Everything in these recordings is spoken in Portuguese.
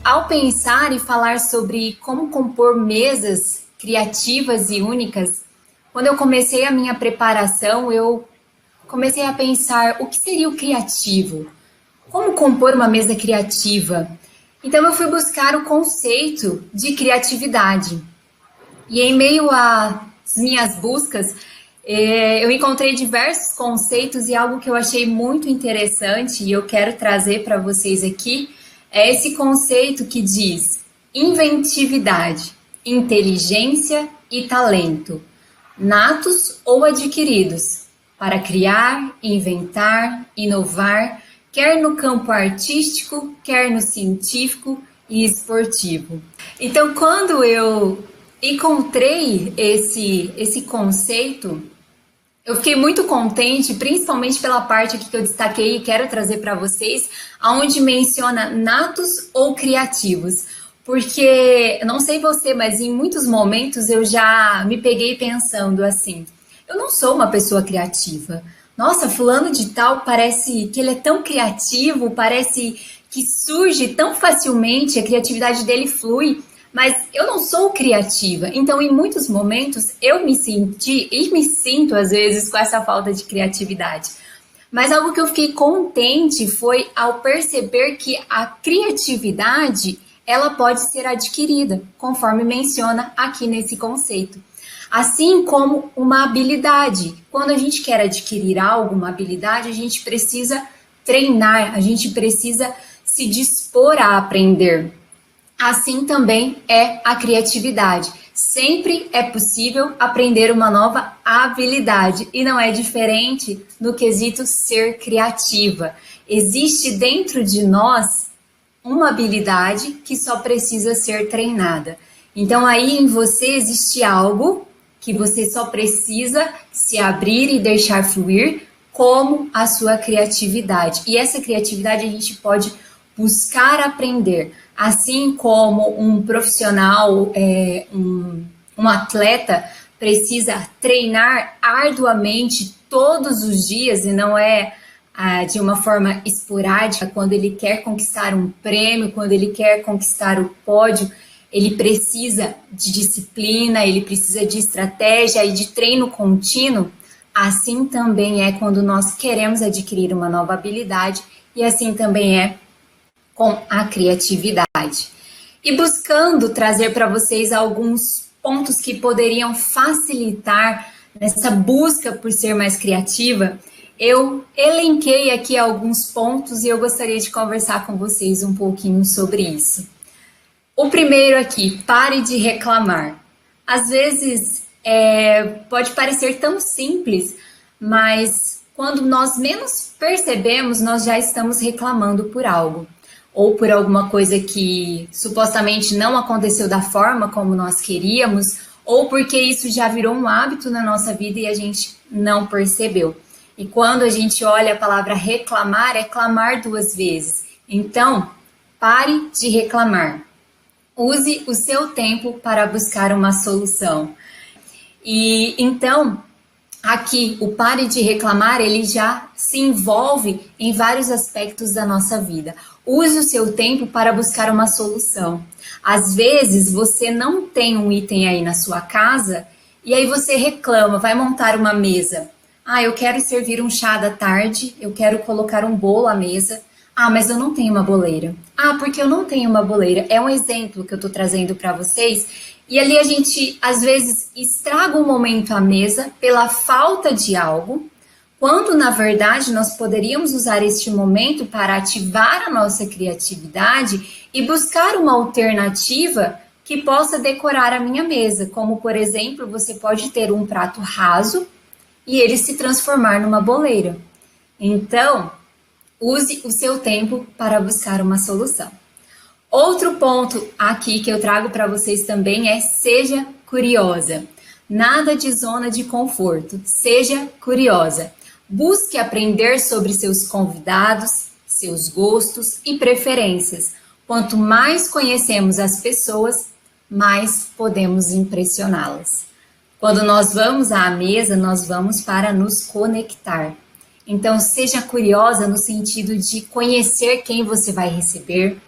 Ao pensar e falar sobre como compor mesas criativas e únicas, quando eu comecei a minha preparação, eu comecei a pensar o que seria o criativo? Como compor uma mesa criativa? Então eu fui buscar o conceito de criatividade. E em meio às minhas buscas, eu encontrei diversos conceitos e algo que eu achei muito interessante e eu quero trazer para vocês aqui é esse conceito que diz inventividade, inteligência e talento, natos ou adquiridos, para criar, inventar, inovar, quer no campo artístico, quer no científico e esportivo. Então, quando eu encontrei esse conceito, eu fiquei muito contente, principalmente pela parte aqui que eu destaquei e quero trazer para vocês, aonde menciona natos ou criativos. Porque, não sei você, mas em muitos momentos eu já me peguei pensando assim, eu não sou uma pessoa criativa. Nossa, fulano de tal parece que ele é tão criativo, parece que surge tão facilmente, a criatividade dele flui, mas eu não sou criativa. Então, em muitos momentos, eu me senti e me sinto, às vezes, com essa falta de criatividade. Mas algo que eu fiquei contente foi ao perceber que a criatividade, ela pode ser adquirida, conforme menciona aqui nesse conceito. Assim como uma habilidade. Quando a gente quer adquirir algo, uma habilidade, a gente precisa treinar, a gente precisa se dispor a aprender. Assim também é a criatividade. Sempre é possível aprender uma nova habilidade e não é diferente no quesito ser criativa. Existe dentro de nós uma habilidade que só precisa ser treinada. Então aí em você existe algo que você só precisa se abrir e deixar fluir, como a sua criatividade. E essa criatividade a gente pode buscar aprender, assim como um profissional, um atleta precisa treinar arduamente todos os dias e não é de uma forma esporádica, quando ele quer conquistar um prêmio, quando ele quer conquistar o pódio, ele precisa de disciplina, ele precisa de estratégia e de treino contínuo. Assim também é quando nós queremos adquirir uma nova habilidade e assim também é com a criatividade. E buscando trazer para vocês alguns pontos que poderiam facilitar nessa busca por ser mais criativa, eu elenquei aqui alguns pontos e eu gostaria de conversar com vocês um pouquinho sobre isso. O primeiro aqui, pare de reclamar. Às vezes pode parecer tão simples, mas quando nós menos percebemos, nós já estamos reclamando por algo. Ou por alguma coisa que supostamente não aconteceu da forma como nós queríamos, ou porque isso já virou um hábito na nossa vida e a gente não percebeu. E quando a gente olha a palavra reclamar, é clamar duas vezes. Então, pare de reclamar. Use o seu tempo para buscar uma solução. E então, aqui, o pare de reclamar, ele já se envolve em vários aspectos da nossa vida. Use o seu tempo para buscar uma solução. Às vezes, você não tem um item aí na sua casa e aí você reclama, vai montar uma mesa. Ah, eu quero servir um chá da tarde, eu quero colocar um bolo à mesa. Ah, mas eu não tenho uma boleira. Ah, porque eu não tenho uma boleira. É um exemplo que eu estou trazendo para vocês. E ali a gente, às vezes, estraga um momento à mesa pela falta de algo, quando, na verdade, nós poderíamos usar este momento para ativar a nossa criatividade e buscar uma alternativa que possa decorar a minha mesa. Como, por exemplo, você pode ter um prato raso e ele se transformar numa boleira. Então, use o seu tempo para buscar uma solução. Outro ponto aqui que eu trago para vocês também é seja curiosa. Nada de zona de conforto, seja curiosa. Busque aprender sobre seus convidados, seus gostos e preferências. Quanto mais conhecemos as pessoas, mais podemos impressioná-las. Quando nós vamos à mesa, nós vamos para nos conectar. Então, seja curiosa no sentido de conhecer quem você vai receber,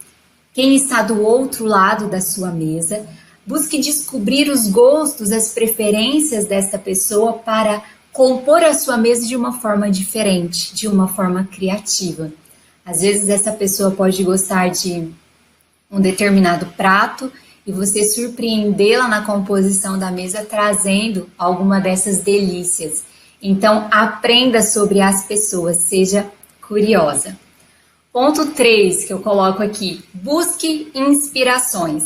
quem está do outro lado da sua mesa. Busque descobrir os gostos, as preferências desta pessoa para compor a sua mesa de uma forma diferente, de uma forma criativa. Às vezes, essa pessoa pode gostar de um determinado prato e você surpreendê-la na composição da mesa trazendo alguma dessas delícias. Então, aprenda sobre as pessoas, seja curiosa. Ponto 3 que eu coloco aqui, busque inspirações.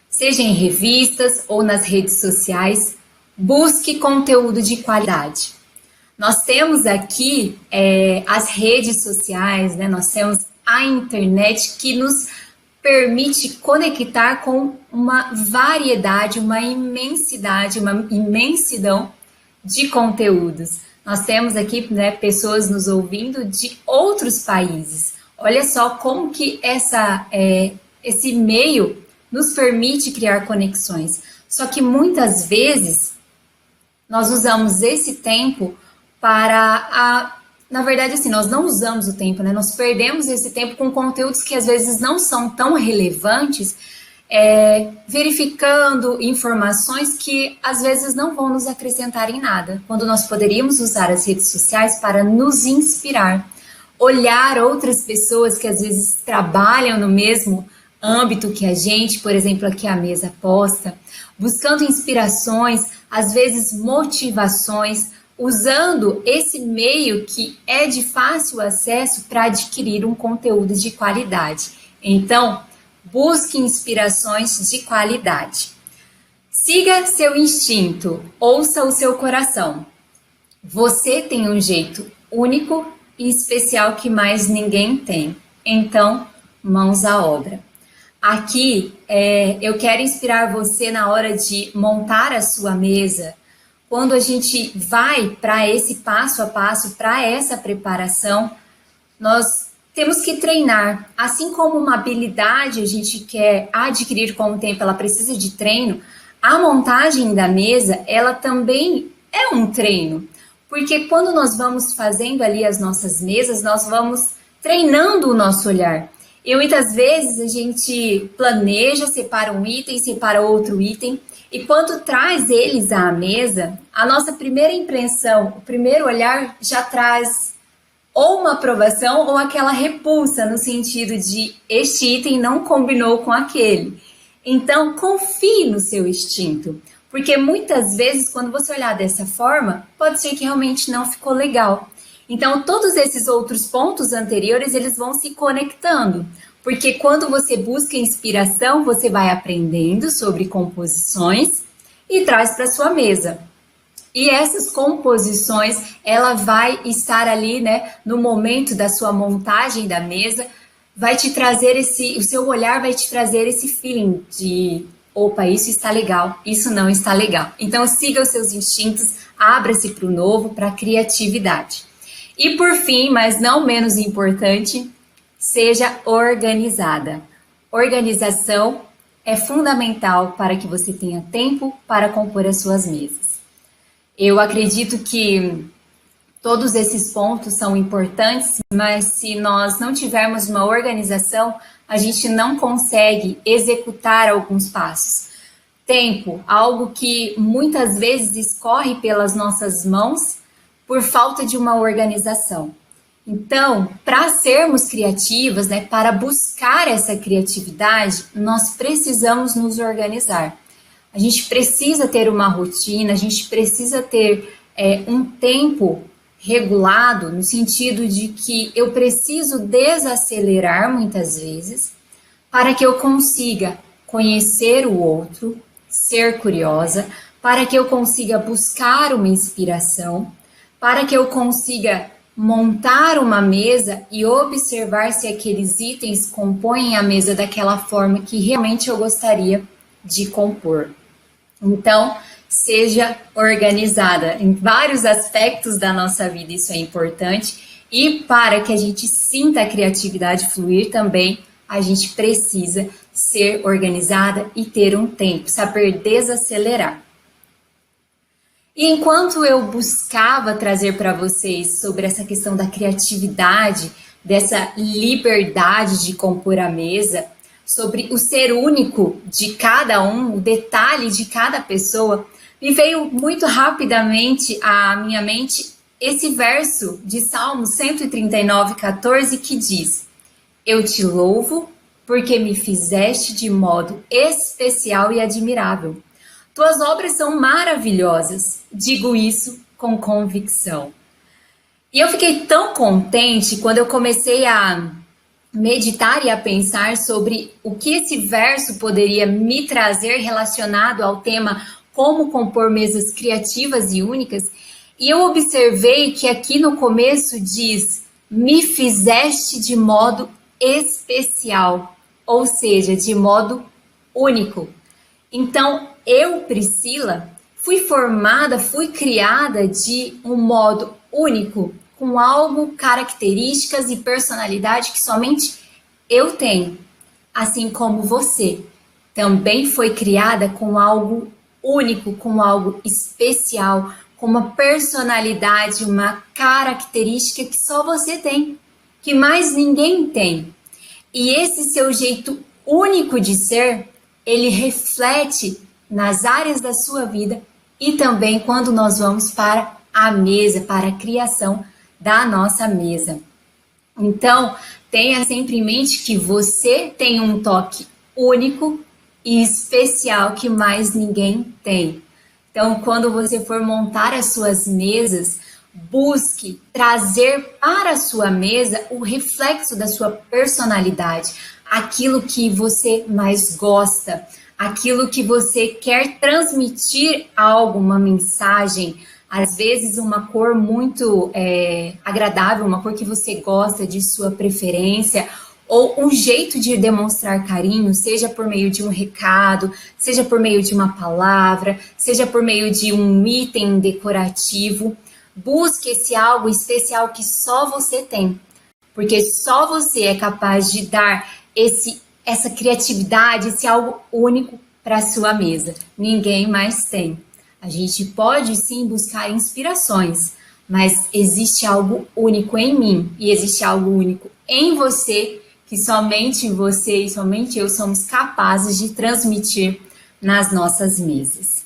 Seja em revistas ou nas redes sociais, busque conteúdo de qualidade. Nós temos aqui as redes sociais, né? Nós temos a internet que nos permite conectar com uma variedade, uma imensidade, uma imensidão de conteúdos. Nós temos aqui, né, pessoas nos ouvindo de outros países. Olha só como que esse meio nos permite criar conexões. Só que muitas vezes nós usamos esse tempo na verdade, assim, nós não usamos o tempo, né? Nós perdemos esse tempo com conteúdos que às vezes não são tão relevantes, verificando informações que às vezes não vão nos acrescentar em nada, quando nós poderíamos usar as redes sociais para nos inspirar, olhar outras pessoas que às vezes trabalham no mesmo âmbito que a gente, por exemplo, aqui a mesa posta, buscando inspirações, às vezes motivações, usando esse meio que é de fácil acesso para adquirir um conteúdo de qualidade. Então, busque inspirações de qualidade. Siga seu instinto, ouça o seu coração. Você tem um jeito único e especial que mais ninguém tem. Então, mãos à obra. Aqui, eu quero inspirar você na hora de montar a sua mesa. Quando a gente vai para esse passo a passo, para essa preparação, nós temos que treinar. Assim como uma habilidade a gente quer adquirir com o tempo, ela precisa de treino, a montagem da mesa, ela também é um treino. Porque quando nós vamos fazendo ali as nossas mesas, nós vamos treinando o nosso olhar. E muitas vezes a gente planeja, separa um item, separa outro item, e quando traz eles à mesa, a nossa primeira impressão, o primeiro olhar já traz ou uma aprovação ou aquela repulsa, no sentido de este item não combinou com aquele. Então, confie no seu instinto, porque muitas vezes, quando você olhar dessa forma, pode ser que realmente não ficou legal. Então, todos esses outros pontos anteriores, eles vão se conectando. Porque quando você busca inspiração, você vai aprendendo sobre composições e traz para sua mesa. E essas composições, ela vai estar ali, né, no momento da sua montagem da mesa, vai te trazer o seu olhar vai te trazer esse feeling de, opa, isso está legal, isso não está legal. Então, siga os seus instintos, abra-se para o novo, para a criatividade. E por fim, mas não menos importante, seja organizada. Organização é fundamental para que você tenha tempo para compor as suas mesas. Eu acredito que todos esses pontos são importantes, mas se nós não tivermos uma organização, a gente não consegue executar alguns passos. Tempo, algo que muitas vezes escorre pelas nossas mãos por falta de uma organização. Então, para sermos criativas, né, para buscar essa criatividade, nós precisamos nos organizar. A gente precisa ter uma rotina, a gente precisa ter um tempo regulado, no sentido de que eu preciso desacelerar muitas vezes, para que eu consiga conhecer o outro, ser curiosa, para que eu consiga buscar uma inspiração, para que eu consiga montar uma mesa e observar se aqueles itens compõem a mesa daquela forma que realmente eu gostaria de compor. Então, seja organizada em vários aspectos da nossa vida, isso é importante. E para que a gente sinta a criatividade fluir também, a gente precisa ser organizada e ter um tempo, saber desacelerar. E enquanto eu buscava trazer para vocês sobre essa questão da criatividade, dessa liberdade de compor a mesa, sobre o ser único de cada um, o detalhe de cada pessoa, me veio muito rapidamente à minha mente esse verso de Salmo 139:14 que diz: Eu te louvo porque me fizeste de modo especial e admirável. Tuas obras são maravilhosas, digo isso com convicção. E eu fiquei tão contente quando eu comecei a meditar e a pensar sobre o que esse verso poderia me trazer relacionado ao tema como compor mesas criativas e únicas. E eu observei que aqui no começo diz: me fizeste de modo especial, ou seja, de modo único. Então, eu, Priscila, fui formada, fui criada de um modo único, com algo, características e personalidade que somente eu tenho, assim como você também foi criada com algo único, com algo especial, com uma personalidade, uma característica que só você tem, que mais ninguém tem. E esse seu jeito único de ser, ele reflete nas áreas da sua vida e também quando nós vamos para a mesa, para a criação da nossa mesa. Então, tenha sempre em mente que você tem um toque único e especial que mais ninguém tem. Então, quando você for montar as suas mesas, busque trazer para a sua mesa o reflexo da sua personalidade, aquilo que você mais gosta, aquilo que você quer transmitir algo, uma mensagem, às vezes uma cor muito agradável, uma cor que você gosta, de sua preferência, ou um jeito de demonstrar carinho, seja por meio de um recado, seja por meio de uma palavra, seja por meio de um item decorativo. Busque esse algo especial que só você tem, porque só você é capaz de dar essa criatividade, esse algo único para a sua mesa. Ninguém mais tem. A gente pode sim buscar inspirações, mas existe algo único em mim e existe algo único em você que somente você e somente eu somos capazes de transmitir nas nossas mesas.